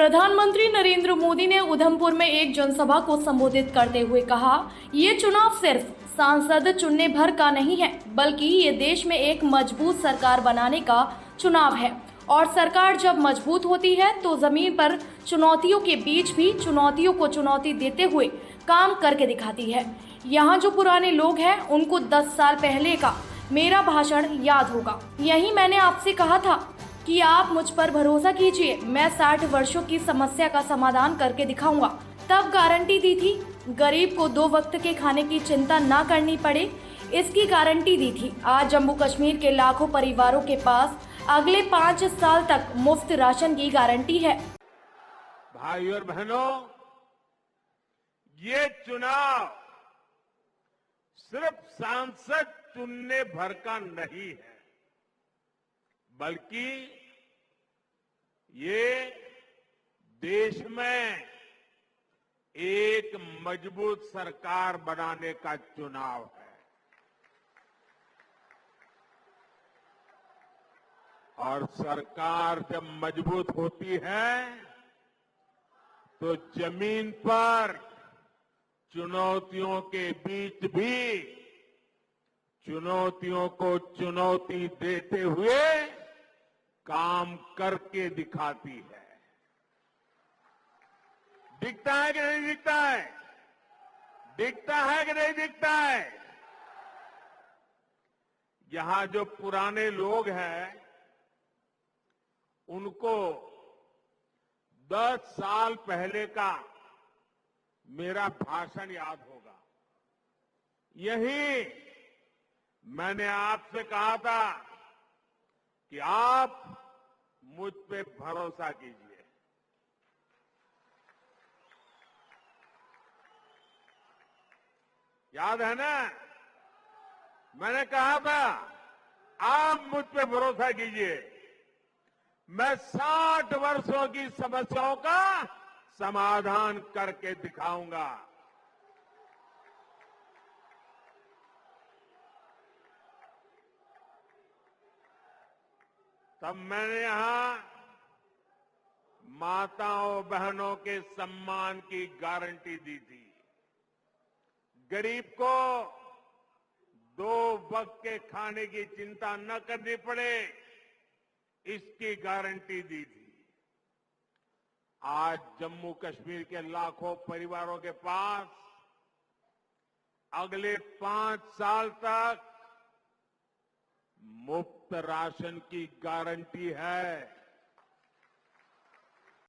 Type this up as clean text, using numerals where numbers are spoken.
प्रधानमंत्री नरेंद्र मोदी ने उधमपुर में एक जनसभा को संबोधित करते हुए कहा, ये चुनाव सिर्फ सांसद चुनने भर का नहीं है, बल्कि ये देश में एक मजबूत सरकार बनाने का चुनाव है। और सरकार जब मजबूत होती है तो जमीन पर चुनौतियों के बीच भी चुनौतियों को चुनौती देते हुए काम करके दिखाती है। यहाँ जो पुराने लोग हैं उनको 10 साल पहले का मेरा भाषण याद होगा। यही मैंने आपसे कहा था कि आप मुझ पर भरोसा कीजिए, मैं 60 वर्षों की समस्या का समाधान करके दिखाऊंगा। तब गारंटी दी थी, गरीब को 2 वक्त के खाने की चिंता ना करनी पड़े, इसकी गारंटी दी थी। आज जम्मू कश्मीर के लाखों परिवारों के पास अगले 5 साल तक मुफ्त राशन की गारंटी है। भाई और बहनों, ये चुनाव सिर्फ सांसद चुनने भर का नहीं है, बल्कि ये देश में एक मजबूत सरकार बनाने का चुनाव है। और सरकार जब मजबूत होती है तो जमीन पर चुनौतियों के बीच भी चुनौतियों को चुनौती देते हुए काम करके दिखाती है। दिखता है कि नहीं दिखता है? दिखता है कि नहीं दिखता है? यहां जो पुराने लोग हैं उनको 10 साल पहले का मेरा भाषण याद होगा। यही मैंने आपसे कहा था कि आप मुझ पे भरोसा कीजिए। याद है ना? मैंने कहा था आप मुझ पे भरोसा कीजिए, मैं 60 वर्षों की समस्याओं का समाधान करके दिखाऊंगा। तब मैंने यहां माताओं बहनों के सम्मान की गारंटी दी थी, गरीब को 2 वक्त के खाने की चिंता न करनी पड़े, इसकी गारंटी दी थी। आज जम्मू कश्मीर के लाखों परिवारों के पास अगले 5 साल तक मुफ्त राशन की गारंटी है।